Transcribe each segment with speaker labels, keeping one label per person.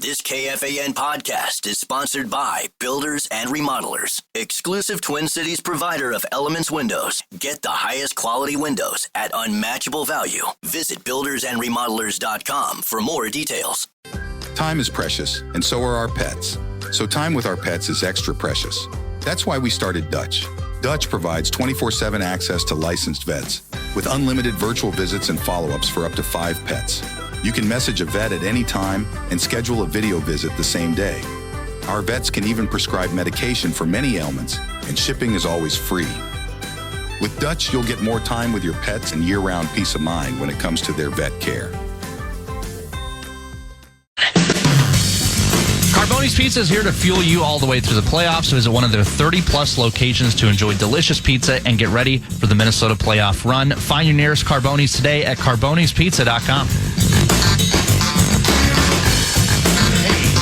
Speaker 1: This KFAN podcast is sponsored by Builders and Remodelers, exclusive Twin Cities provider of Elements Windows. Get the highest quality windows at unmatchable value. Visit buildersandremodelers.com for more details.
Speaker 2: Time is precious, and so are our pets. So time with our pets is extra precious. That's why we started Dutch. Dutch provides 24/7 access to licensed vets with unlimited virtual visits and follow-ups for up to 5 pets. You can message a vet at any time and schedule a video visit the same day. Our vets can even prescribe medication for many ailments, and shipping is always free. With Dutch, you'll get more time with your pets and year-round peace of mind when it comes to their vet care.
Speaker 3: Carboni's Pizza is here to fuel you all the way through the playoffs. Visit one of their 30-plus locations to enjoy delicious pizza and get ready for the Minnesota playoff run. Find your nearest Carboni's today at carbonispizza.com.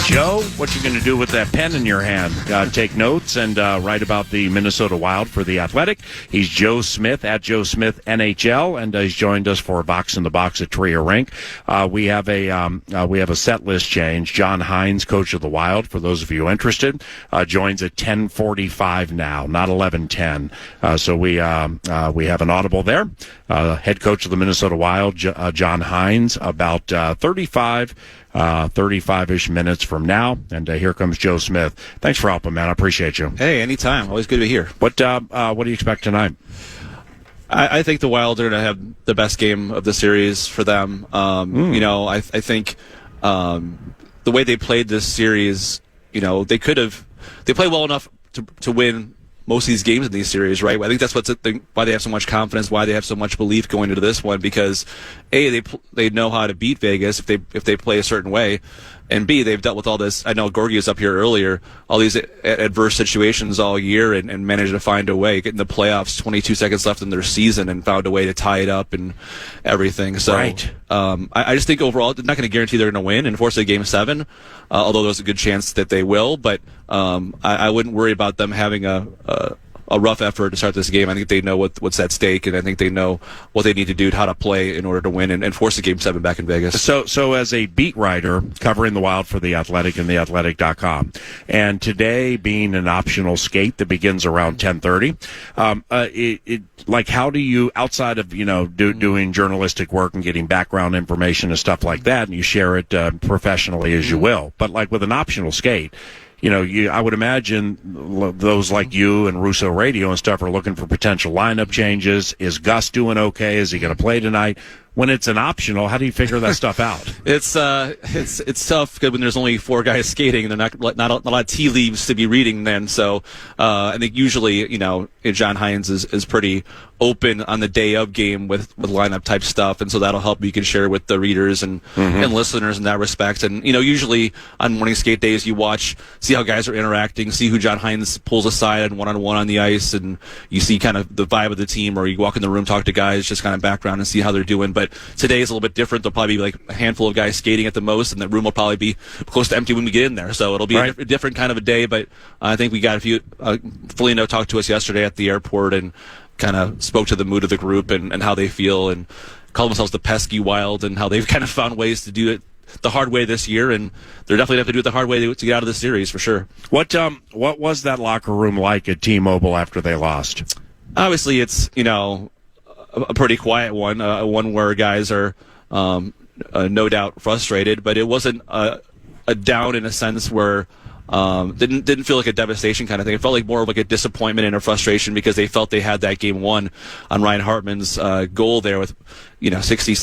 Speaker 4: Joe, what you going to do with that pen in your hand? Take notes and write about the Minnesota Wild for The Athletic. He's Joe Smith at Joe Smith NHL, and he's joined us for a Box in the Box at Trier Rink. We have a set list change. John Hynes, coach of the Wild, for those of you interested, joins at 10:45 now, not 11:10. So we have an audible there. Head coach of the Minnesota Wild, John Hynes, about 35-ish minutes from now. And here comes Joe Smith. Thanks for helping, man. I appreciate you.
Speaker 5: Hey, anytime. Always good to be here.
Speaker 4: What do you expect tonight?
Speaker 5: I think the Wild are going to have the best game of the series for them. You know, I think the way they played this series, you know, they played well enough to win most of these games in these series, right? I think that's why they have so much confidence, why they have so much belief going into this one, because A, they know how to beat Vegas if they play a certain way, and B, they've dealt with all this. I know Gorgie was up here earlier, all these adverse situations all year, and managed to find a way, get in the playoffs, 22 seconds left in their season, and found a way to tie it up and everything. So, right. I just think overall, they're not going to guarantee they're going to win and force a Game 7, although there's a good chance that they will. But I wouldn't worry about them having a rough effort to start this game. I think they know what's at stake, and I think they know what they need to do, how to play in order to win and force a Game 7 back in Vegas.
Speaker 4: So as a beat writer covering the Wild for The Athletic and theathletic.com, and today being an optional skate that begins around 10:30, like, how do you, outside of, doing journalistic work and getting background information and stuff like that, and you share it professionally as you will, but like with an optional skate, I would imagine those like you and Russo Radio and stuff are looking for potential lineup changes. Is Gus doing okay? Is he going to play tonight? When it's an optional, how do you figure that stuff out?
Speaker 5: It's tough because when there's only 4 guys skating, and they're not a lot of tea leaves to be reading then. So I think usually, John Hynes is pretty open on the day of game with lineup type stuff, and so that'll help. You can share with the readers and listeners in that respect. And usually on morning skate days, you see how guys are interacting, see who John Hynes pulls aside and one-on-one on the ice, and you see kind of the vibe of the team, or you walk in the room, talk to guys, just kind of background and see how they're doing. But today is a little bit different. There'll probably be like a handful of guys skating at the most, and the room will probably be close to empty when we get in there. So it'll be a different kind of a day. But I think we got a few. Foligno talked to us yesterday at the airport and kind of spoke to the mood of the group and how they feel, and called themselves the pesky Wild, and how they've kind of found ways to do it the hard way this year, and they're definitely have to do it the hard way to get out of the series for sure.
Speaker 4: What was that locker room like at T-Mobile after they lost?
Speaker 5: Obviously, it's a pretty quiet one, one where guys are no doubt frustrated, but it wasn't a down in a sense where didn't feel like a devastation kind of thing. It felt like more of like a disappointment and a frustration because they felt they had that game won on Ryan Hartman's goal there with 70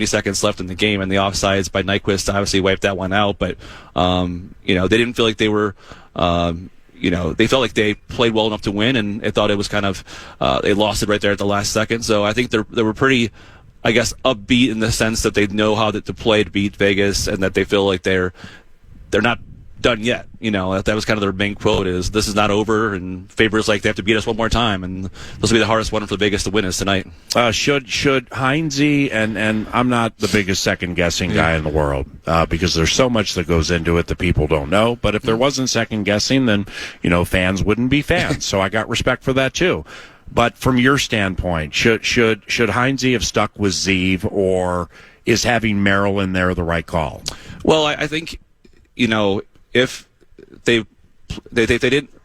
Speaker 5: seconds left in the game, and the offsides by Nyquist obviously wiped that one out. But they didn't feel like they were. They felt like they played well enough to win, and they thought it was kind of they lost it right there at the last second. So I think they were pretty, I guess, upbeat in the sense that they know how to play to beat Vegas, and that they feel like they're not done yet. That was kind of their main quote is, this is not over, and Faber's like, they have to beat us one more time, and this will be the hardest one for Vegas to win is tonight.
Speaker 4: Should Hynesy, and I'm not the biggest second-guessing guy in the world, because there's so much that goes into it that people don't know, but if there wasn't second-guessing, then, fans wouldn't be fans, so I got respect for that too. But from your standpoint, should Hynesy have stuck with Zeev, or is having Merrill in there the right call?
Speaker 5: Well, I think if they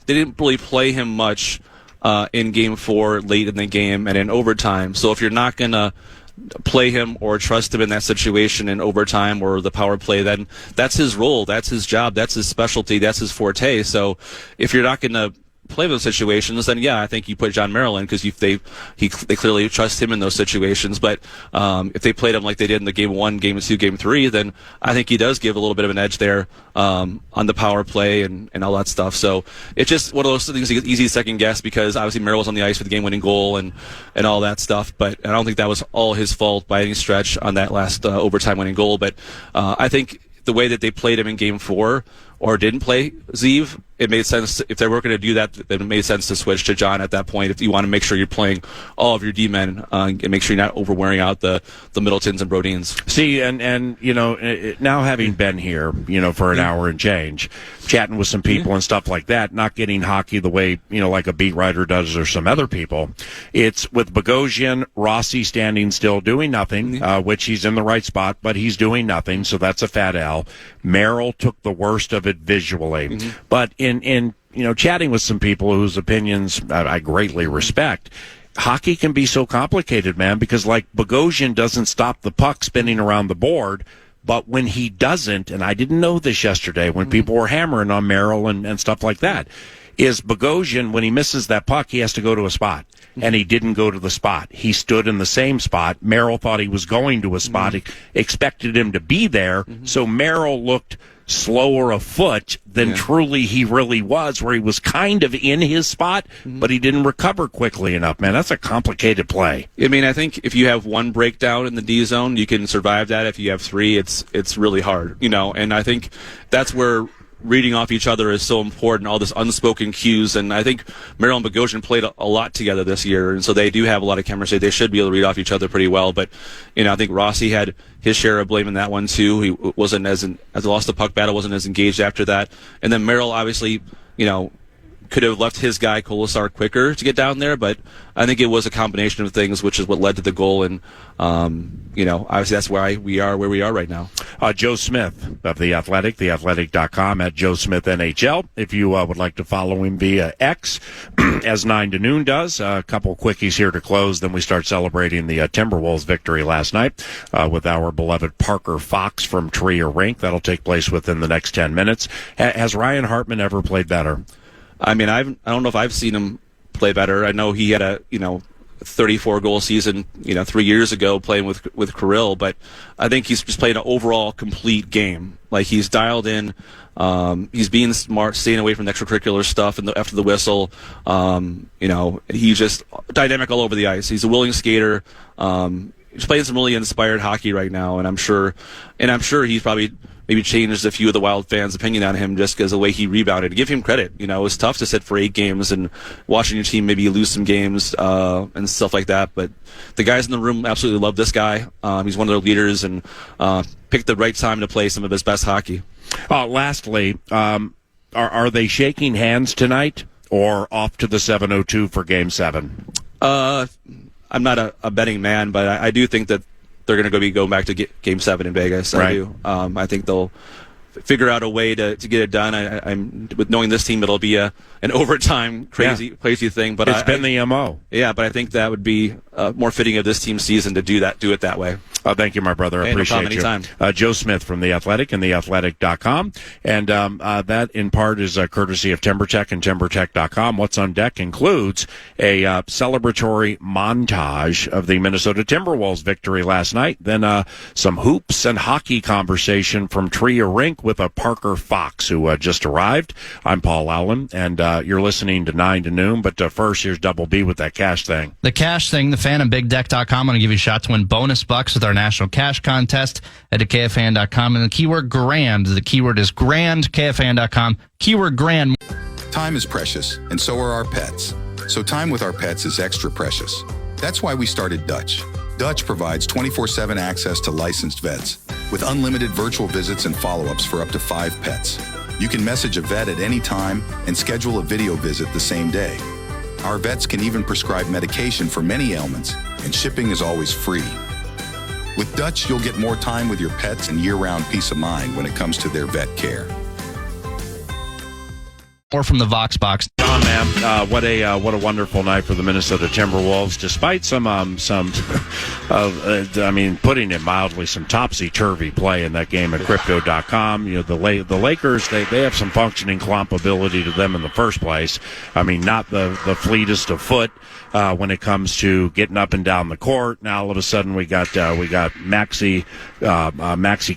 Speaker 5: didn't really play him much in Game 4 late in the game and in overtime. So if you're not going to play him or trust him in that situation in overtime or the power play, then that's his role, that's his job, that's his specialty, that's his forte. So if you're not going to play those situations, then I think you put John Merrill in because they clearly trust him in those situations. But if they played him like they did in the Game 1, Game 2, Game 3, then I think he does give a little bit of an edge there on the power play and all that stuff. So it's just one of those things easy to second guess because obviously Merrill was on the ice for the game-winning goal and all that stuff. But I don't think that was all his fault by any stretch on that last overtime winning goal. But I think the way that they played him in Game 4 or didn't play Zeev, it made sense. If they were going to do that, then it made sense to switch to John at that point. If you want to make sure you're playing all of your D-men and make sure you're not overwearing out the Middletons and Brodins.
Speaker 4: See, and now having been here, for an hour and change, chatting with some people and stuff like that, not getting hockey the way, like a beat writer does or some other people. It's with Bogosian, Rossi standing still doing nothing, which he's in the right spot, but he's doing nothing, so that's a fat L. Merrill took the worst of it visually. But in chatting with some people whose opinions I greatly respect, hockey can be so complicated, man, because like Bogosian doesn't stop the puck spinning around the board, but when he doesn't, and I didn't know this yesterday when people were hammering on Merrill and stuff like that, is Bogosian, when he misses that puck, he has to go to a spot. And he didn't go to the spot. He stood in the same spot. Merrill thought he was going to a spot, expected him to be there, so Merrill looked slower of foot than truly he really was, where he was kind of in his spot, but he didn't recover quickly enough, man. That's a complicated play.
Speaker 5: I mean, I think if you have one breakdown in the D zone, you can survive that. If you have three, it's really hard, and I think that's where reading off each other is so important, all this unspoken cues, and I think Merrill and Bogosian played a lot together this year, and so they do have a lot of chemistry. They should be able to read off each other pretty well, but I think Rossi had his share of blame in that one too. He wasn't as the lost the puck battle, wasn't as engaged after that, and then Merrill obviously could have left his guy Kolesar quicker to get down there, but I think it was a combination of things, which is what led to the goal, and obviously that's why we are where we are right now.
Speaker 4: Joe Smith of The Athletic, theathletic.com, at Joe Smith NHL. If you would like to follow him via X, as 9 to noon does. A couple quickies here to close, then we start celebrating the Timberwolves victory last night with our beloved Parker Fox from Tree or Rink. That'll take place within the next 10 minutes. Has Ryan Hartman ever played better?
Speaker 5: I mean, I don't know if I've seen him play better. I know he had a 34-goal season 3 years ago playing with Kirill, but I think he's just played an overall complete game. Like, he's dialed in, he's being smart, staying away from the extracurricular stuff and after the whistle. He's just dynamic all over the ice. He's a willing skater. He's playing some really inspired hockey right now, and I'm sure he's probably maybe changed a few of the Wild fans' opinion on him just because of the way he rebounded. Give him credit. It was tough to sit for 8 games and watching your team maybe lose some games and stuff like that. But the guys in the room absolutely love this guy. He's one of their leaders and picked the right time to play some of his best hockey.
Speaker 4: Lastly, are they shaking hands tonight or off to the 7:02 for Game 7?
Speaker 5: I'm not a betting man, but I do think that they're going to be going back to Game 7 in Vegas.
Speaker 4: Right.
Speaker 5: I do. I think they'll figure out a way to get it done. I'm with knowing this team, it'll be an overtime crazy thing. But
Speaker 4: it's been the MO.
Speaker 5: Yeah, but I think that would be more fitting of this team's season to do it that way.
Speaker 4: Thank you, my brother. I appreciate you.
Speaker 5: Anytime.
Speaker 4: Joe Smith from The Athletic and theathletic.com. And that, in part, is courtesy of TimberTech and TimberTech.com. What's on deck includes a celebratory montage of the Minnesota Timberwolves victory last night, then some hoops and hockey conversation from Tree or Rink with a Parker Fox, who just arrived. I'm Paul Allen, and you're listening to 9 to noon. But first, here's Double B with that cash thing.
Speaker 3: The cash thing, the fan and BigDeck.com. I'm going to give you a shot to win bonus bucks with our national cash contest. Head to KFAN.com and the keyword grand. The keyword is grand, KFAN.com. Keyword grand.
Speaker 2: Time is precious, and so are our pets. So time with our pets is extra precious. That's why we started Dutch. Dutch provides 24/7 access to licensed vets with unlimited virtual visits and follow-ups for up to 5 pets. You can message a vet at any time and schedule a video visit the same day. Our vets can even prescribe medication for many ailments, and shipping is always free. With Dutch, you'll get more time with your pets and year-round peace of mind when it comes to their vet care.
Speaker 3: Or from the Vox Box.
Speaker 4: John, man, what a wonderful night for the Minnesota Timberwolves. Despite putting it mildly, some topsy-turvy play in that game at Crypto.com. You know, the Lakers, they have some functioning clomp ability to them in the first place. I mean, not the fleetest of foot when it comes to getting up and down the court. Now all of a sudden we got Maxi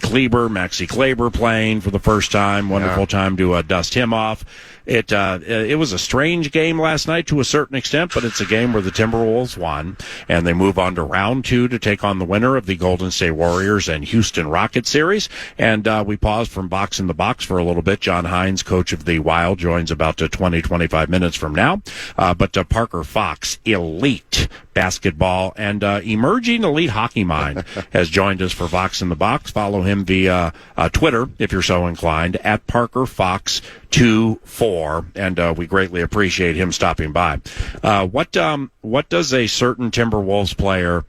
Speaker 4: Kleber playing for the first time. Wonderful time to dust him off. It was a strange game last night to a certain extent, but it's a game where the Timberwolves won, and they move on to round 2 to take on the winner of the Golden State Warriors and Houston Rockets series. And we paused from Box in the Box for a little bit. John Hynes, coach of the Wild, joins about 20-25 minutes from now. But Parker Fox, elite basketball and emerging elite hockey mind, has joined us for Box in the Box. Follow him via Twitter, if you're so inclined, at Parker Fox 24, and we greatly appreciate him stopping by. What does a certain Timberwolves player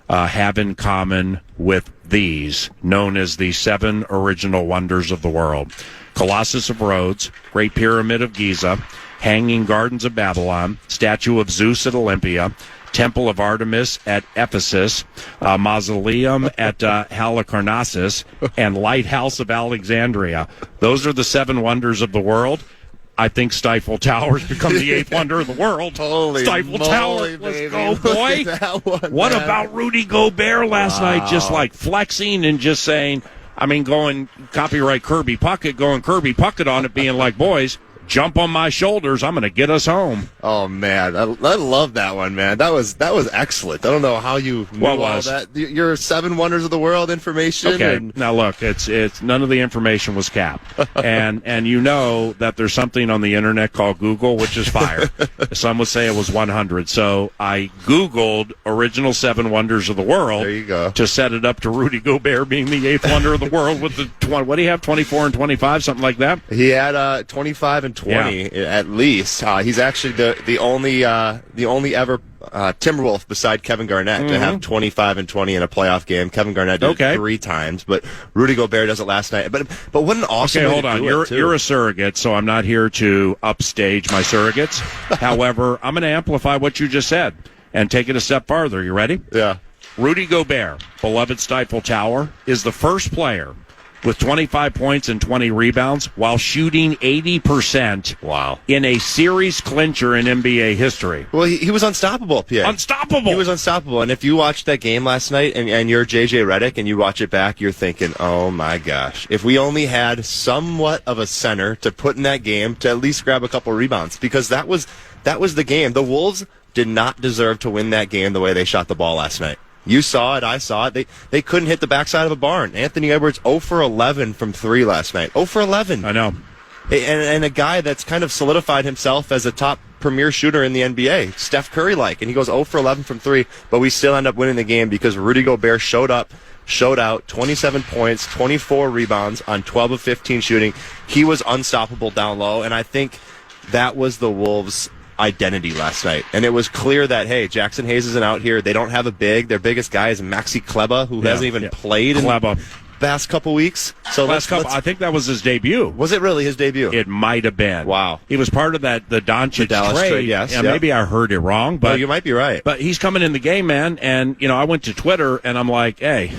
Speaker 4: have in common with these, known as the 7 original wonders of the world? Colossus of Rhodes, Great Pyramid of Giza, Hanging Gardens of Babylon, Statue of Zeus at Olympia, Temple of Artemis at Ephesus, Mausoleum at Halicarnassus, and Lighthouse of Alexandria. Those are the 7 wonders of the world. I think Stifle Tower's become the 8th wonder of the world.
Speaker 6: Holy
Speaker 4: Stifle
Speaker 6: moly,
Speaker 4: Tower,
Speaker 6: baby.
Speaker 4: let's go, boy. What
Speaker 6: man.
Speaker 4: about Rudy Gobert last night? Just like flexing and just saying, going copyright Kirby Puckett on it, being like, boys, jump on my shoulders. I'm going to get us home.
Speaker 6: Oh man, I love that one, man. That was excellent. I don't know how you knew all that. Your 7 wonders of the world information.
Speaker 4: Okay, now look, it's none of the information was capped, and you know that there's something on the internet called Google, which is fire. Some would say it was 100. So I Googled original 7 wonders of the world.
Speaker 6: There you go.
Speaker 4: To set it up to Rudy Gobert being the 8th wonder of the world with the what do you have, 24 and 25, something like that?
Speaker 6: He had 25 and 20 at least. He's actually the only ever Timberwolf beside Kevin Garnett to have 25 and 20 in a playoff game. Kevin Garnett did it 3 times, but Rudy Gobert does it last night. But what an awesome way
Speaker 4: hold
Speaker 6: to
Speaker 4: on.
Speaker 6: do it, too.
Speaker 4: You're a surrogate, so I'm not here to upstage my surrogates. However, I'm going to amplify what you just said and take it a step farther. You ready?
Speaker 6: Yeah.
Speaker 4: Rudy Gobert, beloved Stifle Tower, is the first player with 25 points and 20 rebounds while shooting 80% in a series clincher in NBA history.
Speaker 6: Well, he was unstoppable, Pierre.
Speaker 4: Unstoppable!
Speaker 6: He was unstoppable. And if you watched that game last night and you're JJ Redick and you watch it back, you're thinking, oh my gosh, if we only had somewhat of a center to put in that game to at least grab a couple rebounds, because that was the game. The Wolves did not deserve to win that game the way they shot the ball last night. You saw it. I saw it. They couldn't hit the backside of a barn. Anthony Edwards 0 for 11 from 3 last night. 0 for 11.
Speaker 4: I know.
Speaker 6: And a guy that's kind of solidified himself as a top premier shooter in the NBA, Steph Curry-like. And he goes 0 for 11 from 3, but we still end up winning the game because Rudy Gobert showed out, 27 points, 24 rebounds on 12 of 15 shooting. He was unstoppable down low, and I think that was the Wolves' identity last night. And it was clear that, hey, Jackson Hayes isn't out here. They don't have a big. Their biggest guy is Maxi Kleber, who hasn't even played in the past couple weeks. So
Speaker 4: I think that was his debut.
Speaker 6: Was it really his debut?
Speaker 4: It might have been.
Speaker 6: Wow.
Speaker 4: He was part of the Doncic trade.
Speaker 6: Yes.
Speaker 4: Yeah, maybe I heard it wrong, but
Speaker 6: you might be right.
Speaker 4: But he's coming in the game, man. And I went to Twitter and I'm like, hey,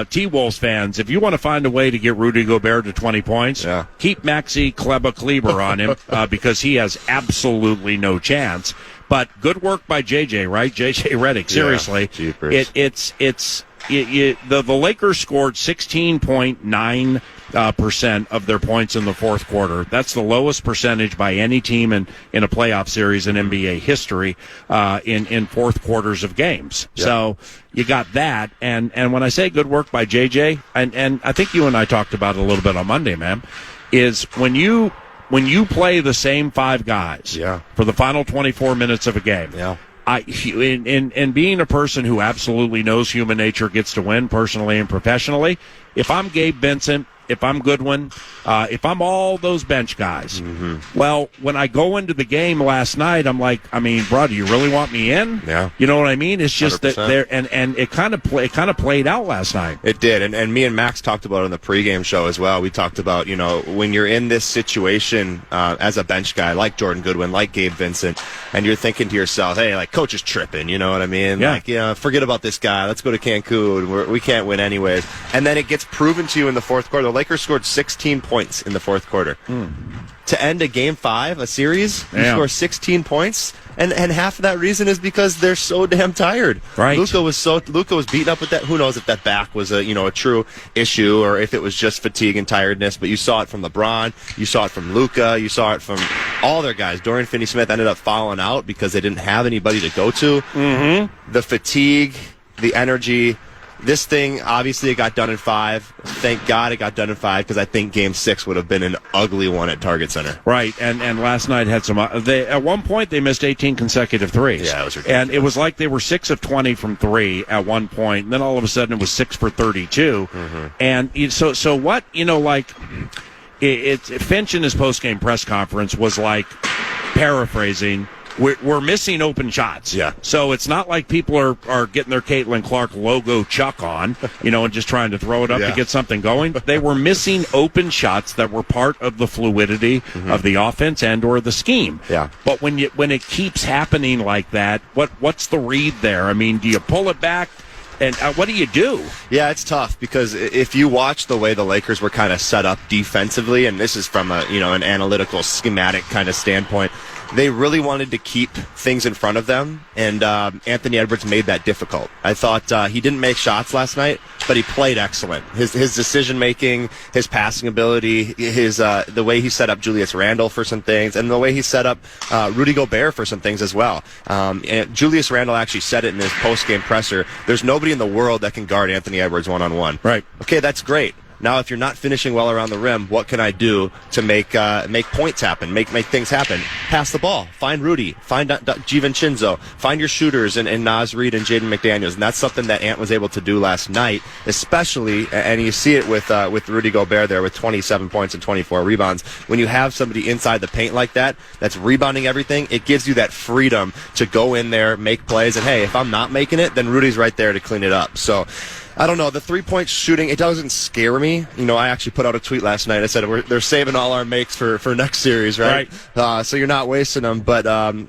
Speaker 4: T-Wolves fans, if you want to find a way to get Rudy Gobert to 20 points, keep Maxi Kleber on him because he has absolutely no chance. But good work by JJ, right? JJ Redick. Seriously, the Lakers scored 16.9% of their points in the fourth quarter. That's the lowest percentage by any team in a playoff series in NBA history in fourth quarters of games. Yep. So you got that, and when I say good work by JJ, and I think you and I talked about it a little bit on Monday, man, is when you play the same 5 guys for the final 24 minutes of a game. Yeah. In being a person who absolutely knows human nature gets to win personally and professionally, if I'm Gabe Vincent if I'm Goodwin, if I'm all those bench guys, well, when I go into the game last night, I'm like, I mean, bro, do you really want me in?
Speaker 6: Yeah.
Speaker 4: You know what I mean? It's just
Speaker 6: 100%.
Speaker 4: that there, and it kind of played out last night.
Speaker 6: It did, and me and Max talked about it on the pregame show as well. We talked about, when you're in this situation as a bench guy, like Jordan Goodwin, like Gabe Vincent, and you're thinking to yourself, hey, like, coach is tripping, you know what I mean?
Speaker 4: Yeah.
Speaker 6: Like, forget about this guy. Let's go to Cancun. We can't win anyways. And then it gets proven to you in the fourth quarter. The Lakers scored 16 points in the fourth quarter. To end a Game 5, a series, you score 16 points, and half of that reason is because they're so damn tired.
Speaker 4: Right.
Speaker 6: Luka was beaten up with that. Who knows if that back was a true issue or if it was just fatigue and tiredness, but you saw it from LeBron, you saw it from Luka, you saw it from all their guys. Dorian Finney-Smith ended up fouling out because they didn't have anybody to go to. The fatigue, the energy. This thing, obviously, it got done in 5. Thank God it got done in 5 because I think Game 6 would have been an ugly one at Target Center.
Speaker 4: Right, and last night had some. At one point, they missed 18 consecutive threes.
Speaker 6: Yeah, it was ridiculous.
Speaker 4: And it was like they were 6 of 20 from 3 at one point, and then all of a sudden it was 6 for 32. And so what? Finch in his postgame press conference was like paraphrasing. We're missing open shots.
Speaker 6: Yeah.
Speaker 4: So it's not like people are getting their Caitlin Clark logo chuck on, and just trying to throw it up to get something going. They were missing open shots that were part of the fluidity of the offense and or the scheme.
Speaker 6: Yeah.
Speaker 4: But when it keeps happening like that, what's the read there? I mean, do you pull it back? And what do you do?
Speaker 6: Yeah, it's tough because if you watch the way the Lakers were kind of set up defensively, and this is from an analytical schematic kind of standpoint, they really wanted to keep things in front of them, and Anthony Edwards made that difficult. I thought he didn't make shots last night, but he played excellent. His decision making, his passing ability, the way he set up Julius Randle for some things, and the way he set up Rudy Gobert for some things as well. And Julius Randle actually said it in his post-game presser. There's nobody in the world that can guard Anthony Edwards one-on-one.
Speaker 4: Right.
Speaker 6: Okay, that's great. Now, if you're not finishing well around the rim, what can I do to make points happen, make things happen? Pass the ball. Find Rudy. Find DiVincenzo. Find your shooters and Naz Reid and Jaden McDaniels. And that's something that Ant was able to do last night, especially, and you see it with Rudy Gobert there with 27 points and 24 rebounds. When you have somebody inside the paint like that, that's rebounding everything, it gives you that freedom to go in there, make plays, and hey, if I'm not making it, then Rudy's right there to clean it up. So, I don't know. The three-point shooting, it doesn't scare me. I actually put out a tweet last night. I said they're saving all our makes for next series, right? So you're not wasting them. But,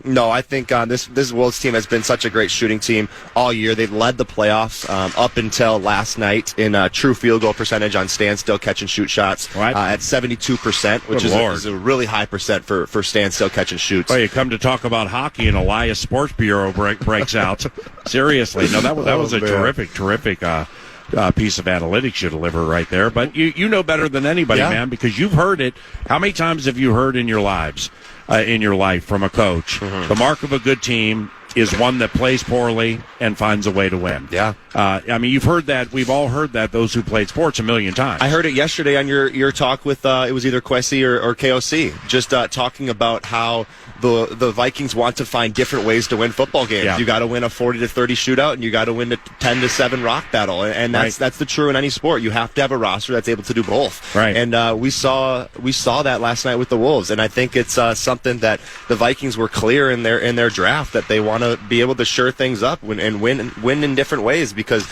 Speaker 6: no, I think this Wolves team has been such a great shooting team all year. They've led the playoffs up until last night in true field goal percentage on standstill catch and shoot shots at 72%, which is a really high percent for standstill catch and shoots.
Speaker 4: Well, you come to talk about hockey and Elias Sports Bureau breaks out. Seriously. No, that was a terrific piece of analytics you deliver right there. But you know better than anybody, man, because you've heard it. How many times have you heard in your life from a coach? The mark of a good team is one that plays poorly and finds a way to win.
Speaker 6: Yeah.
Speaker 4: I mean, you've heard that. We've all heard that, those who played sports, a million times.
Speaker 6: I heard it yesterday on your talk with, it was either Kwesi or KOC, just talking about how the Vikings want to find different ways to win football games. Yeah. You got to win a 40-30 shootout, and you got to win a 10-7 rock battle, and that's the true in any sport. You have to have a roster that's able to do both.
Speaker 4: Right.
Speaker 6: And we saw that last night with the Wolves, and I think it's something that the Vikings were clear in their draft that they want to be able to shore things up and win in different ways, because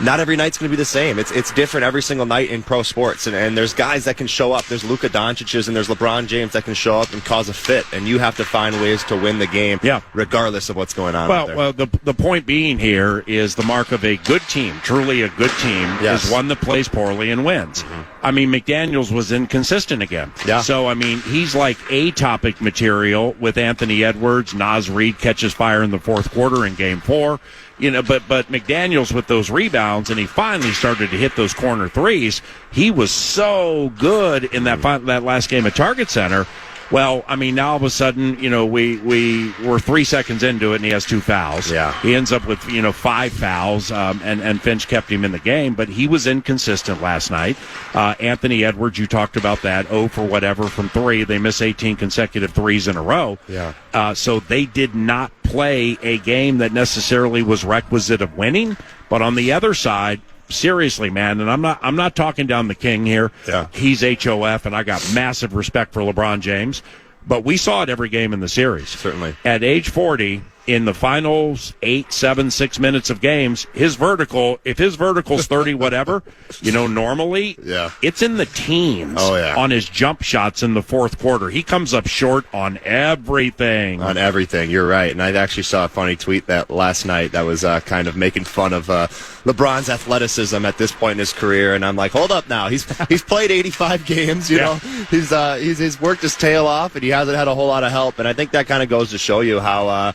Speaker 6: not every night's going to be the same. It's different every single night in pro sports, and there's guys that can show up. There's Luka Doncic's and there's LeBron James that can show up and cause a fit, and you have to find ways to win the game, regardless of what's going on.
Speaker 4: Well, the point being here is the mark of a good team, truly a good team, is one that plays poorly and wins. I mean, McDaniels was inconsistent again.
Speaker 6: Yeah.
Speaker 4: So, I mean, he's like A-topic material with Anthony Edwards. Naz Reid catches fire in the fourth quarter in Game 4. But McDaniels with those rebounds, and he finally started to hit those corner threes. He was so good in that last game at Target Center. Well, I mean, now all of a sudden, we were 3 seconds into it, and he has 2 fouls.
Speaker 6: Yeah.
Speaker 4: He ends up with, 5 fouls, and Finch kept him in the game, but he was inconsistent last night. Anthony Edwards, you talked about that, 0 for whatever from 3. They miss 18 consecutive threes in a row.
Speaker 6: Yeah.
Speaker 4: So they did not play a game that necessarily was requisite of winning, but on the other side, seriously, man, and I'm not talking down the king here.
Speaker 6: Yeah.
Speaker 4: He's HOF, and I got massive respect for LeBron James. But we saw it every game in the series.
Speaker 6: Certainly.
Speaker 4: At age 40, in the final 8, 7, 6 minutes of games, if his vertical's 30 whatever, normally it's in the teens on his jump shots in the fourth quarter. He comes up short on everything.
Speaker 6: On everything, you're right. And I actually saw a funny tweet that last night that was kind of making fun of LeBron's athleticism at this point in his career. And I'm like, hold up now. He's played 85 games, you know. He's worked his tail off, and he hasn't had a whole lot of help. And I think that kind of goes to show you how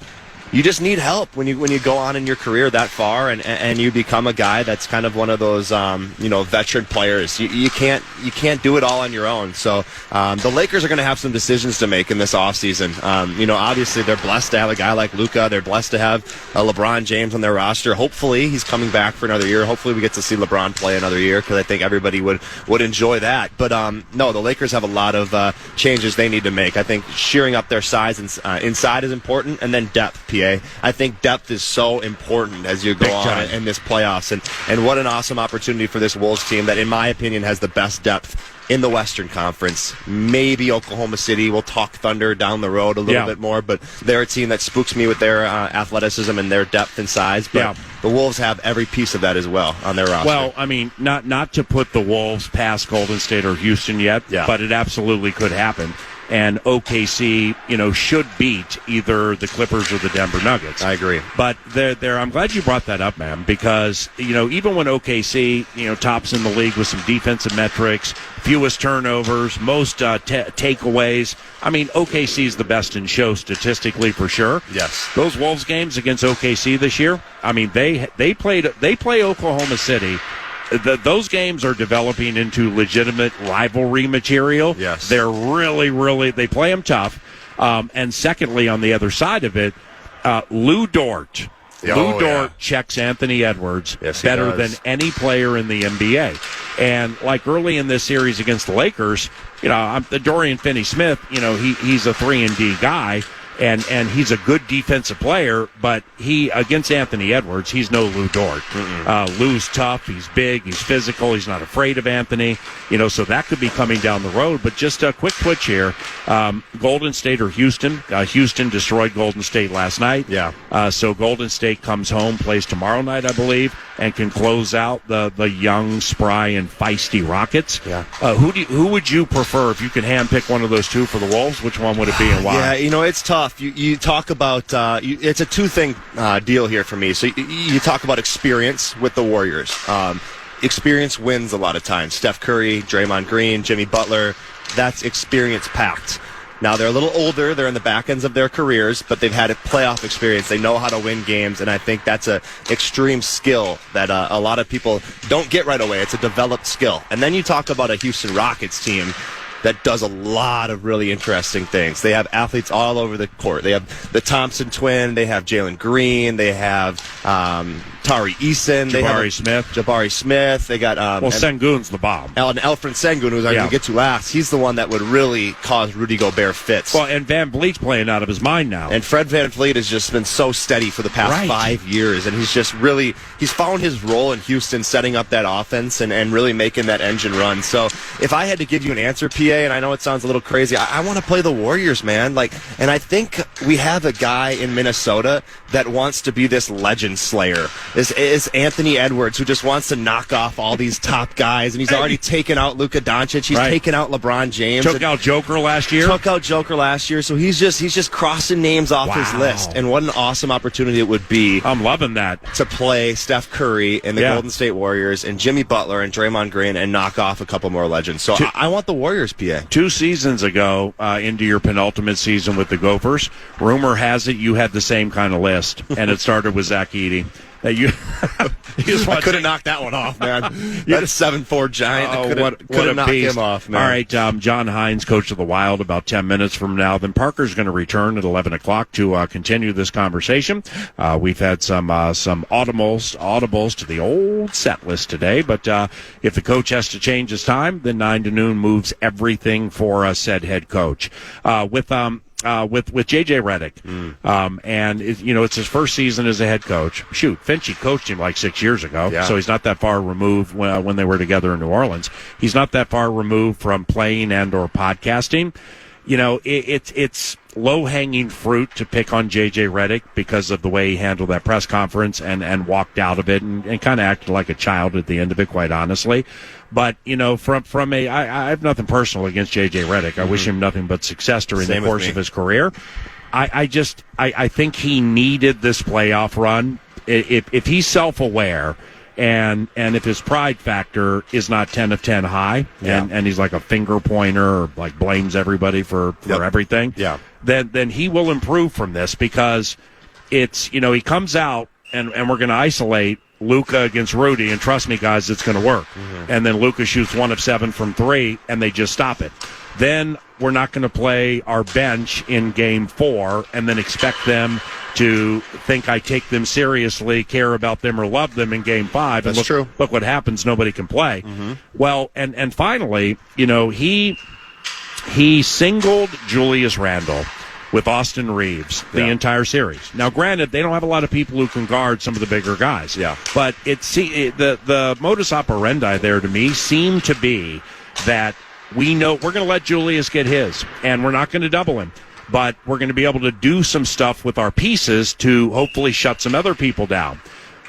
Speaker 6: you just need help when you go on in your career that far, and you become a guy that's kind of one of those veteran players. You can't do it all on your own. So the Lakers are going to have some decisions to make in this offseason. Obviously they're blessed to have a guy like Luka. They're blessed to have LeBron James on their roster. Hopefully he's coming back for another year. Hopefully we get to see LeBron play another year, because I think everybody would enjoy that. But no, the Lakers have a lot of changes they need to make. I think shearing up their size inside is important, and then depth. I think depth is so important as you go on in this playoffs, and what an awesome opportunity for this Wolves team that, in my opinion, has the best depth in the Western Conference. Maybe Oklahoma City. We'll talk Thunder down the road a little bit more, but they're a team that spooks me with their athleticism and their depth and size. But the Wolves have every piece of that as well on their roster.
Speaker 4: Well, I mean, not to put the Wolves past Golden State or Houston yet, but it absolutely could happen. And OKC, should beat either the Clippers or the Denver Nuggets.
Speaker 6: I agree.
Speaker 4: But I'm glad you brought that up, man, because, even when OKC, tops in the league with some defensive metrics, fewest turnovers, most takeaways, I mean, OKC is the best in show statistically for sure.
Speaker 6: Yes.
Speaker 4: Those Wolves games against OKC this year, I mean, they play Oklahoma City. Those games are developing into legitimate rivalry material.
Speaker 6: Yes.
Speaker 4: They're really, they play them tough. And secondly, on the other side of it, Lou Dort. Lou Dort checks Anthony Edwards better than any player in the NBA. And like early in this series against the Lakers, the Dorian Finney-Smith, he's a 3-and-D guy. And he's a good defensive player, but he, against Anthony Edwards, he's no Lou Dort. Lou's tough, he's big, he's physical, he's not afraid of Anthony, so that could be coming down the road. But just a quick twitch here, Golden State or Houston. Houston destroyed Golden State last night. So Golden State comes home, plays tomorrow night, I believe, and can close out the young, spry, and feisty Rockets. Who would you prefer if you could handpick one of those two for the Wolves? Which one would it be and why?
Speaker 6: Yeah, it's tough. You talk about it's a two-thing deal here for me. So you talk about experience with the Warriors. Experience wins a lot of times. Steph Curry, Draymond Green, Jimmy Butler, that's experience-packed. Now, they're a little older. They're in the back ends of their careers, but they've had a playoff experience. They know how to win games, and I think that's an extreme skill that a lot of people don't get right away. It's a developed skill. And then you talk about a Houston Rockets team that does a lot of really interesting things. They have athletes all over the court. They have the Thompson twin. They have Jalen Green. They have Tari Eason. Jabari Smith. They got
Speaker 4: Sengun's the bomb.
Speaker 6: And Alfred Sengun, who's I'm going to get to last. He's the one that would really cause Rudy Gobert fits.
Speaker 4: Well, and Van Vliet's playing out of his mind now.
Speaker 6: And Fred Van Vliet has just been so steady for the past 5 years, and he's found his role in Houston, setting up that offense and really making that engine run. So if I had to give you an answer, PA, and I know it sounds a little crazy, I want to play the Warriors, man. And I think we have a guy in Minnesota that wants to be this legend slayer. Is Anthony Edwards, who just wants to knock off all these top guys, and he's already taken out Luka Doncic. He's taken out LeBron James.
Speaker 4: Took out Joker last year.
Speaker 6: So he's just crossing names off his list. And what an awesome opportunity it would be.
Speaker 4: I'm loving that.
Speaker 6: To play Steph Curry and the Golden State Warriors and Jimmy Butler and Draymond Green and knock off a couple more legends. So I want the Warriors, PA.
Speaker 4: 2 seasons ago, into your penultimate season with the Gophers, rumor has it you had the same kind of list, and it started with Zach Edey. I
Speaker 6: could have knocked that one off, man. That 7'4" giant. Could have knocked him off, man.
Speaker 4: All right, John Hynes, coach of the Wild, about 10 minutes from now. Then Parker's going to return at 11 o'clock to continue this conversation. We've had some audibles to the old set list today, but if the coach has to change his time, then 9 to noon moves everything for said head coach. With with JJ Redick, and it's his first season as a head coach. Shoot, Finchie coached him like 6 years ago, so he's not that far removed when they were together in New Orleans. He's not that far removed from playing and or podcasting. It's low-hanging fruit to pick on J.J. Redick because of the way he handled that press conference and walked out of it and kind of acted like a child at the end of it, quite honestly. But, I have nothing personal against J.J. Redick. I wish him nothing but success during the course of his career. I think he needed this playoff run. If he's self-aware and if his pride factor is not 10 of 10 high, and he's like a finger pointer or like blames everybody for everything, then he will improve from this, because it's, he comes out and we're going to isolate Luka against Rudy, and trust me, guys, it's going to work. And then Luka shoots 1 of 7 from 3, and they just stop it. Then we're not going to play our bench in Game 4 and then expect them to think I take them seriously, care about them, or love them in Game 5. And
Speaker 6: That's true.
Speaker 4: Look what happens. Nobody can play. Well, and finally, he singled Julius Randle with Austin Reeves the entire series. Now, granted, they don't have a lot of people who can guard some of the bigger guys. But the modus operandi there to me seemed to be that we know we're going to let Julius get his, and we're not going to double him. But we're going to be able to do some stuff with our pieces to hopefully shut some other people down.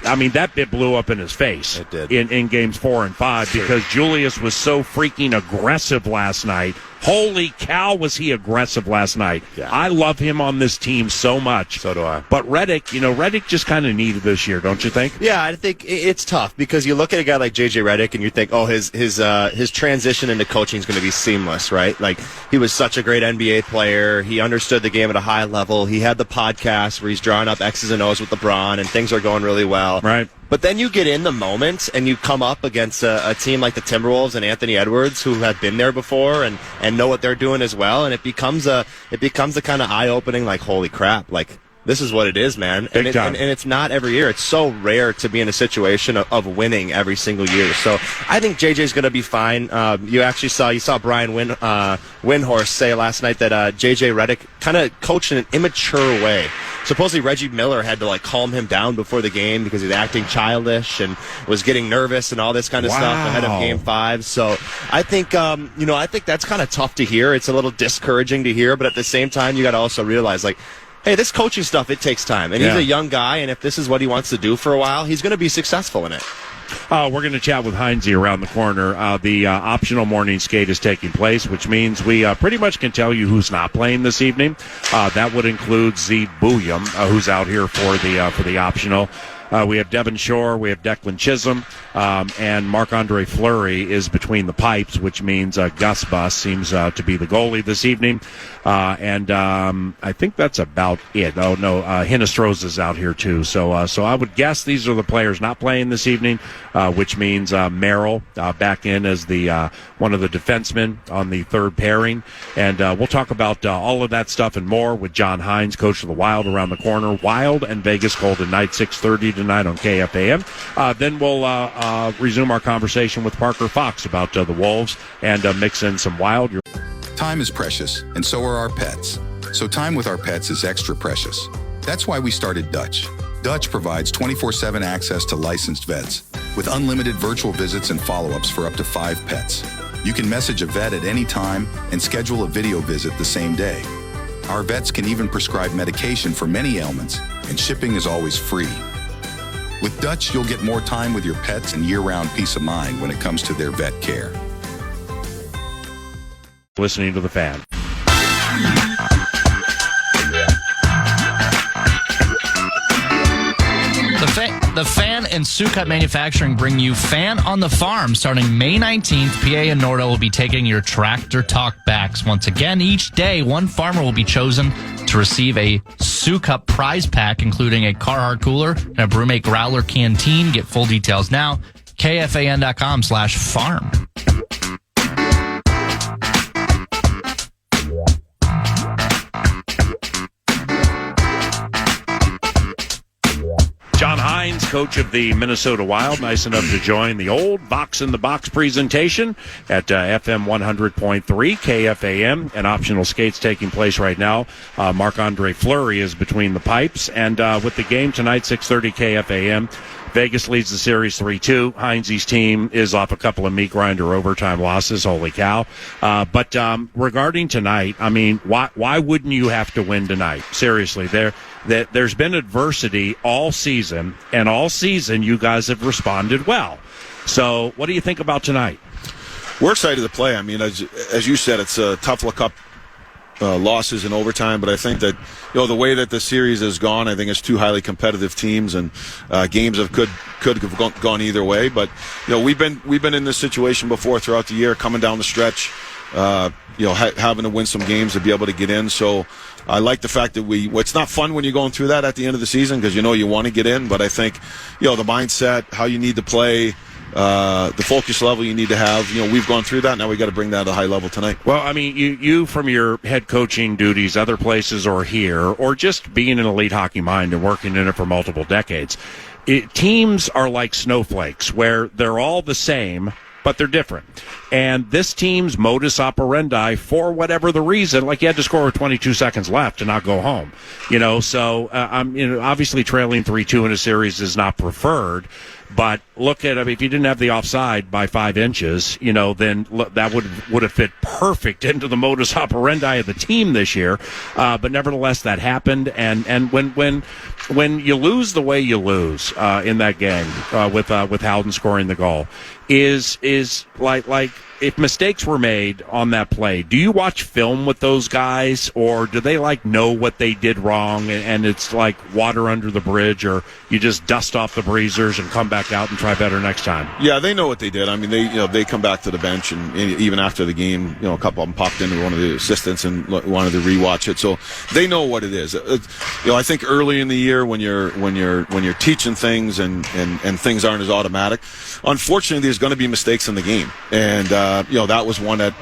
Speaker 4: I mean, that bit blew up in his face.
Speaker 6: It did.
Speaker 4: In games 4 and 5 because Julius was so freaking aggressive last night. Holy cow, was he aggressive last night. I love him on this team so much.
Speaker 6: So do I.
Speaker 4: But Redick just kind of needed this year, don't you think?
Speaker 6: Yeah, I think it's tough because you look at a guy like JJ Redick and you think, his transition into coaching is going to be seamless, right? Like, he was such a great NBA player. He understood the game at a high level. He had the podcast where he's drawing up X's and O's with LeBron, and things are going really well.
Speaker 4: Right.
Speaker 6: But then you get in the moment and you come up against a team like the Timberwolves and Anthony Edwards, who have been there before and know what they're doing as well, and it becomes a kind of eye-opening, like, holy crap, like, this is what it is, man. And it's not every year. It's so rare to be in a situation of winning every single year. So I think JJ's going to be fine. You saw Brian Windhorst say last night that JJ Redick kind of coached in an immature way. Supposedly Reggie Miller had to like calm him down before the game because he was acting childish and was getting nervous and all this kind of stuff ahead of Game 5. So I think I think that's kind of tough to hear. It's a little discouraging to hear, but at the same time you got to also realize, like, hey, this coaching stuff, it takes time. And he's a young guy, and if this is what he wants to do for a while, he's going to be successful in it.
Speaker 4: We're going to chat with Hynes around the corner. The optional morning skate is taking place, which means we pretty much can tell you who's not playing this evening. That would include Zeke Bouillon, who's out here for the optional. We have Devin Shore, we have Declan Chisholm, and Marc-Andre Fleury is between the pipes, which means Gus Bus seems to be the goalie this evening. And I think that's about it. Oh, no, Hynes is out here, too. So I would guess these are the players not playing this evening, which means Merrill back in as the one of the defensemen on the third pairing. And we'll talk about all of that stuff and more with John Hynes, coach of the Wild, around the corner. Wild and Vegas Golden Knights, 6:30 tonight on KFAN. Then we'll resume our conversation with Parker Fox about the Wolves and mix in some Wild.
Speaker 2: Time is precious, and so are our pets. So time with our pets is extra precious. That's why we started Dutch. Dutch provides 24/7 access to licensed vets with unlimited virtual visits and follow-ups for up to 5 pets. You can message a vet at any time and schedule a video visit the same day. Our vets can even prescribe medication for many ailments, and shipping is always free. With Dutch, you'll get more time with your pets and year-round peace of mind when it comes to their vet care.
Speaker 4: Listening to the Fan.
Speaker 3: The Fan and Sucut Manufacturing bring you Fan on the Farm. Starting May 19th, PA and Nordo will be taking your tractor talk backs. Once again, each day, one farmer will be chosen to receive a Sucut prize pack, including a Carhartt cooler and a Brewmate Growler canteen. Get full details now. KFAN.com/farm.
Speaker 4: John Hynes coach of the Minnesota Wild, nice enough to join the old Box in the Box presentation at FM 100.3 KFAN, and optional skates taking place right now. Marc-Andre Fleury is between the pipes, and with the game tonight, 6:30 KFAN. Vegas leads the series 3-2. Hynes' team is off a couple of meat grinder overtime losses. Holy cow. But regarding tonight, I mean, why wouldn't you have to win tonight? Seriously, there's been adversity all season, and all season you guys have responded well. So what do you think about tonight?
Speaker 7: We're excited to play. I mean, as you said, it's a tough look up. Losses in overtime, but I think that the way that the series has gone, I think it's two highly competitive teams, and games could have gone either way. But we've been in this situation before throughout the year, coming down the stretch, having to win some games to be able to get in. So I like the fact that it's not fun when you're going through that at the end of the season because you want to get in. But I think the mindset, how you need to play. The focus level you need to have. We've gone through that. Now we got to bring that to a high level tonight.
Speaker 4: Well, I mean, you from your head coaching duties, other places or here, or just being an elite hockey mind and working in it for multiple decades, teams are like snowflakes where they're all the same, but they're different. And this team's modus operandi, for whatever the reason, like you had to score with 22 seconds left to not go home. So obviously trailing 3-2 in a series is not preferred. But look at, if you didn't have the offside by 5 inches, then that would have fit perfect into the modus operandi of the team this year. But nevertheless, that happened. And when you lose the way you lose in that game with Howden scoring the goal, is like if mistakes were made on that play, do you watch film with those guys, or do they know what they did wrong and it's like water under the bridge, or you just dust off the breezers and come back out and try better next time?
Speaker 7: Yeah, they know what they did. I mean, they come back to the bench, and even after the game, a couple of them popped into one of the assistants and wanted to rewatch it. So they know what it is. I think early in the year when you're teaching things and things aren't as automatic, unfortunately, there's going to be mistakes in the game, and that was one at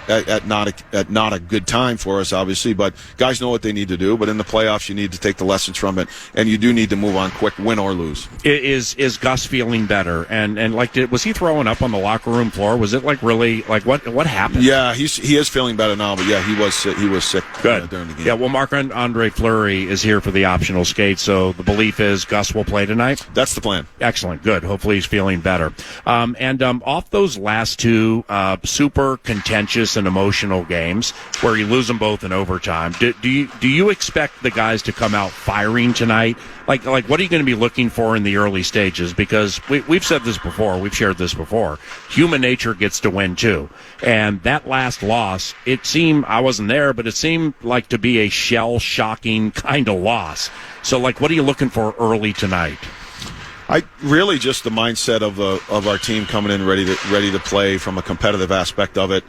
Speaker 7: not a good time for us, obviously. But guys know what they need to do. But in the playoffs, you need to take the lessons from it, and you do need to move on quick, win or lose.
Speaker 4: Is Gus feeling better? And was he throwing up on the locker room floor? Was it really what happened?
Speaker 7: Yeah, he is feeling better now. But yeah, he was sick during the game.
Speaker 4: Yeah, well, Marc-Andre Fleury is here for the optional skate, so the belief is Gus will play tonight.
Speaker 7: That's the plan.
Speaker 4: Excellent, good. Hopefully he's feeling better. And off those last two super contentious and emotional games where you lose them both in overtime, do you expect the guys to come out firing tonight? Like what are you going to be looking for in the early stages? Because we've said this before, we've shared this before. Human nature gets to win too, and that last loss, it seemed, I wasn't there, but it seemed like to be a shell-shocking kind of loss. So what are you looking for early tonight?
Speaker 7: I really just the mindset of our team coming in ready to play from a competitive aspect of it.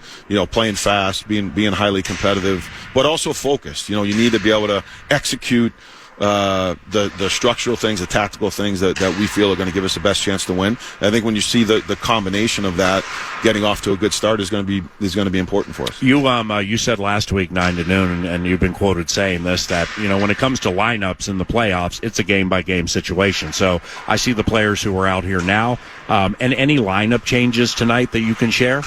Speaker 7: Playing fast, being highly competitive, but also focused. You need to be able to execute the structural things, the tactical things that we feel are going to give us the best chance to win. I think when you see the combination of that, getting off to a good start is going to be important for us.
Speaker 4: You said last week 9 to noon, and you've been quoted saying this, that when it comes to lineups in the playoffs, it's a game by game situation. So I see the players who are out here now, and any lineup changes tonight that you can share.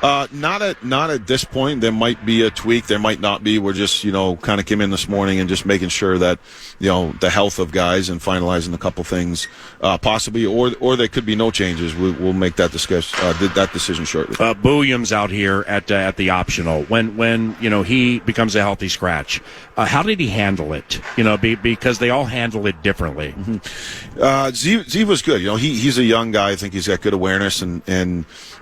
Speaker 7: Not at this point. There might be a tweak. There might not be. We're just, kind of came in this morning and just making sure that, the health of guys and finalizing a couple things, possibly, or there could be no changes. We'll make that decision shortly.
Speaker 4: Williams out here at the optional. When he becomes a healthy scratch, how did he handle it? Because they all handle it differently.
Speaker 7: Mm-hmm. Z was good. He's a young guy. I think he's got good awareness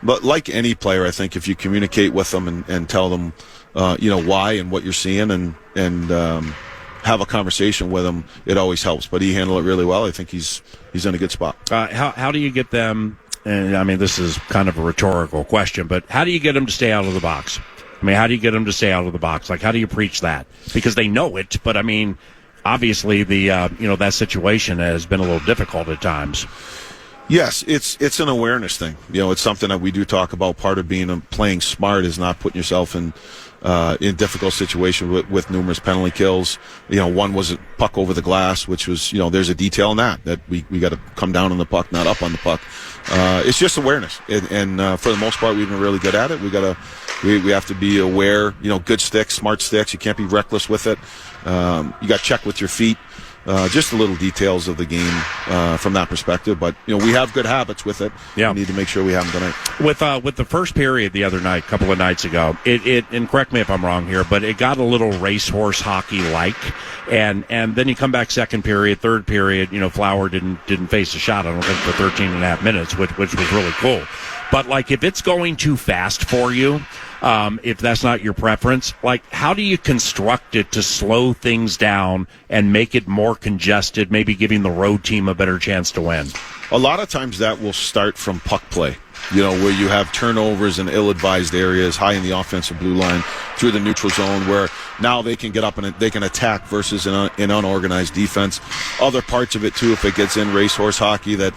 Speaker 7: but like any player, I think if you communicate with them and tell them, why and what you're seeing and have a conversation with him, it always helps. But he handled it really well. I think he's in a good spot.
Speaker 4: How do you get them? And I mean, this is kind of a rhetorical question, but how do you get them to stay out of the box? I mean, how do you get them to stay out of the box? How do you preach that? Because they know it, but I mean, obviously that situation has been a little difficult at times.
Speaker 7: Yes, it's an awareness thing. It's something that we do talk about. Part of playing smart is not putting yourself in difficult situation with numerous penalty kills. One was a puck over the glass, which was, there's a detail in that we got to come down on the puck, not up on the puck. It's just awareness, and for the most part, we've been really good at it. We have to be aware. Good sticks, smart sticks. You can't be reckless with it. You got to check with your feet. Just the little details of the game from that perspective, but we have good habits with it.
Speaker 4: Yeah.
Speaker 7: We need to make sure we have them tonight.
Speaker 4: With the first period the other night, a couple of nights ago, it and correct me if I'm wrong here, but it got a little racehorse hockey like, and then you come back second period, third period, Flower didn't face a shot, I don't think, for 13 and a half minutes, which was really cool. But if it's going too fast for you, if that's not your preference, how do you construct it to slow things down and make it more congested, maybe giving the road team a better chance to win?
Speaker 7: A lot of times that will start from puck play, where you have turnovers in ill-advised areas, high in the offensive blue line, through the neutral zone, where now they can get up and they can attack versus in unorganized defense. Other parts of it, too, if it gets in racehorse hockey, that,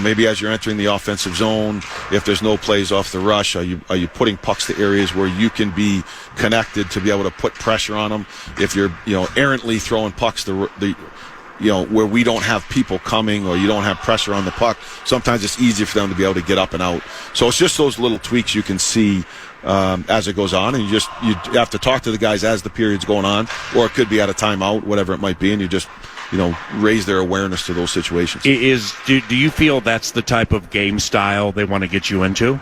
Speaker 7: maybe as you're entering the offensive zone, if there's no plays off the rush, are you putting pucks to areas where you can be connected to be able to put pressure on them? If you're, errantly throwing pucks where we don't have people coming or you don't have pressure on the puck, sometimes it's easier for them to be able to get up and out. So it's just those little tweaks you can see as it goes on, and you have to talk to the guys as the period's going on, or it could be at a timeout, whatever it might be, and you just raise their awareness to those situations.
Speaker 4: Do you feel that's the type of game style they want to get you into?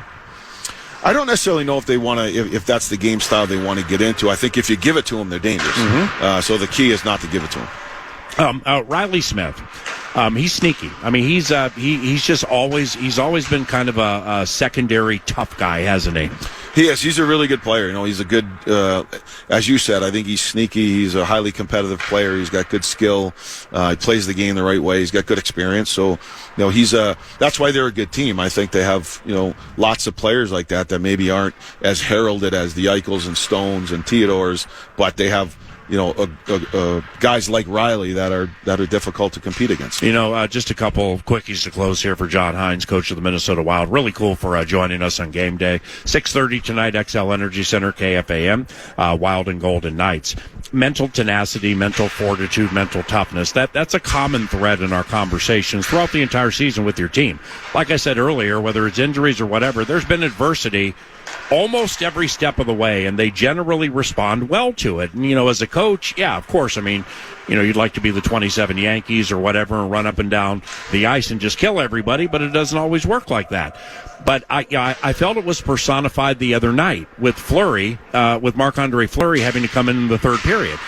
Speaker 7: I don't necessarily know if they want to, if that's the game style they want to get into. I think if you give it to them, they're dangerous. Mm-hmm. So the key is not to give it to them.
Speaker 4: Riley Smith, he's sneaky. I mean, he's always been kind of a secondary tough guy, hasn't he?
Speaker 7: He is. He's a really good player. He's a good, as you said, I think he's sneaky. He's a highly competitive player. He's got good skill. He plays the game the right way. He's got good experience. So, that's why they're a good team. I think they have, lots of players like that maybe aren't as heralded as the Eichels and Stones and Theodores, but they have, guys like Riley that are difficult to compete against.
Speaker 4: Just a couple of quickies to close here for John Hynes, coach of the Minnesota Wild. Really cool for joining us on game day. 6:30 tonight, XL Energy Center, KFAN, Wild and Golden Knights. Mental tenacity, mental fortitude, mental toughness. That's a common thread in our conversations throughout the entire season with your team. Like I said earlier, whether it's injuries or whatever, there's been adversity almost every step of the way, and they generally respond well to it. And, as a coach, yeah, of course, you'd like to be the 27 Yankees or whatever and run up and down the ice and just kill everybody, but it doesn't always work like that. But I felt it was personified the other night with Fleury, with Marc-Andre Fleury having to come in the third period.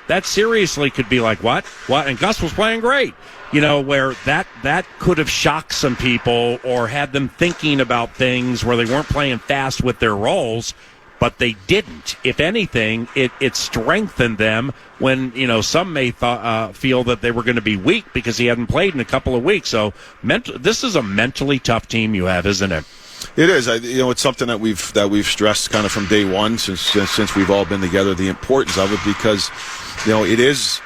Speaker 4: That seriously could be like, what? And Gus was playing great. Where that could have shocked some people or had them thinking about things where they weren't playing fast with their roles, but they didn't. If anything, it strengthened them when, some may feel that they were going to be weak because he hadn't played in a couple of weeks. So this is a mentally tough team you have, isn't it?
Speaker 7: It is. It's something that we've stressed kind of from day one since we've all been together, the importance of it, because, it is.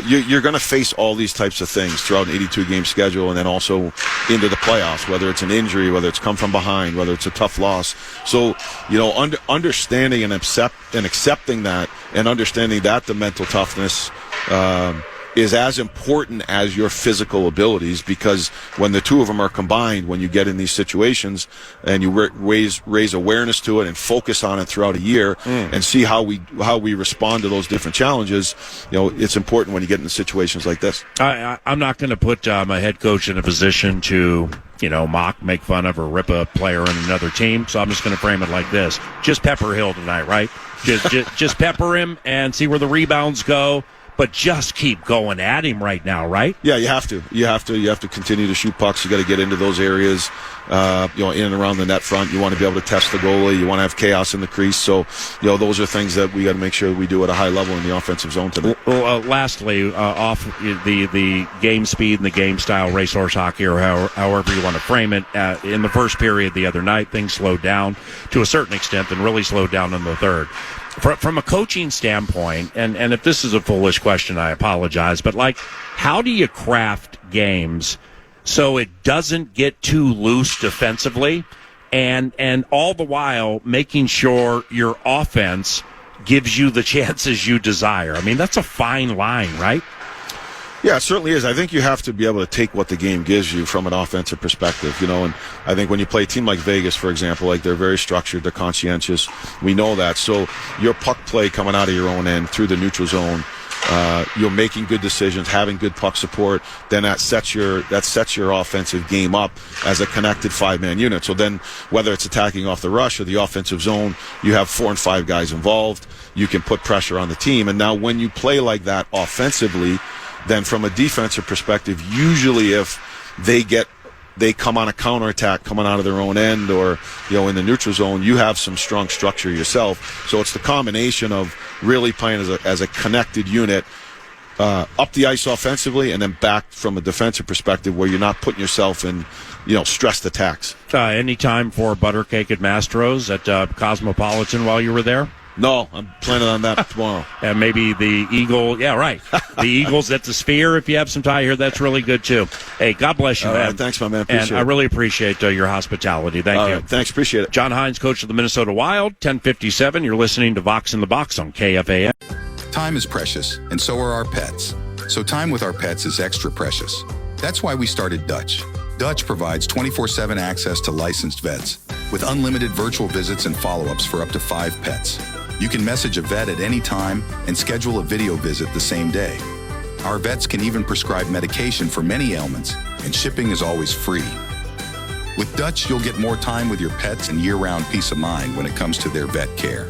Speaker 7: You're going to face all these types of things throughout an 82-game schedule, and then also into the playoffs, whether it's an injury, whether it's come from behind, whether it's a tough loss. So, understanding and accepting that, and understanding that the mental toughness is as important as your physical abilities, because when the two of them are combined, when you get in these situations and you raise awareness to it and focus on it throughout a year and see how we respond to those different challenges, it's important when you get into situations like this.
Speaker 4: I'm not going to put my head coach in a position to mock, make fun of, or rip a player on another team, so I'm just going to frame it like this. Just pepper Hill tonight, right? Just pepper him and see where the rebounds go. But just keep going at him right now, right?
Speaker 7: Yeah, you have to. You have to continue to shoot pucks. You got to get into those areas, in and around the net front. You want to be able to test the goalie. You want to have chaos in the crease. So, those are things that we got to make sure we do at a high level in the offensive zone tonight.
Speaker 4: Well, lastly, off the game speed and the game style, racehorse hockey, or however you want to frame it, in the first period the other night, things slowed down to a certain extent and really slowed down in the third. From a coaching standpoint, and if this is a foolish question, I apologize, but how do you craft games so it doesn't get too loose defensively, and all the while making sure your offense gives you the chances you desire. I mean, that's a fine line, right?
Speaker 7: Yeah, it certainly is. I think you have to be able to take what the game gives you from an offensive perspective, and I think when you play a team like Vegas, for example, like they're very structured, they're conscientious. We know that. So your puck play coming out of your own end through the neutral zone, you're making good decisions, having good puck support, then that sets your offensive game up as a connected 5-man unit. So then whether it's attacking off the rush or the offensive zone, you have 4 and 5 guys involved. You can put pressure on the team. And now when you play like that offensively, then from a defensive perspective, usually if they come on a counterattack coming out of their own end or in the neutral zone, you have some strong structure yourself. So it's the combination of really playing as a connected unit up the ice offensively and then back from a defensive perspective where you're not putting yourself in stressed attacks.
Speaker 4: Any time for butter cake at Mastro's at Cosmopolitan while you were there?
Speaker 7: No, I'm planning on that tomorrow.
Speaker 4: And maybe the Eagle. Yeah, right. The Eagles at the Sphere, if you have some tie here, that's really good, too. Hey, God bless you, man.
Speaker 7: Right, thanks, my man. Appreciate
Speaker 4: and I really appreciate your hospitality. Thank you.
Speaker 7: Right, thanks, appreciate it.
Speaker 4: John Hynes, coach of the Minnesota Wild, 1057. You're listening to Vox in the Box on KFAN.
Speaker 2: Time is precious, and so are our pets. So time with our pets is extra precious. That's why we started Dutch. Dutch provides 24/7 access to licensed vets with unlimited virtual visits and follow-ups for up to 5 pets. You can message a vet at any time and schedule a video visit the same day. Our vets can even prescribe medication for many ailments, and shipping is always free. With Dutch, you'll get more time with your pets and year-round peace of mind when it comes to their vet care.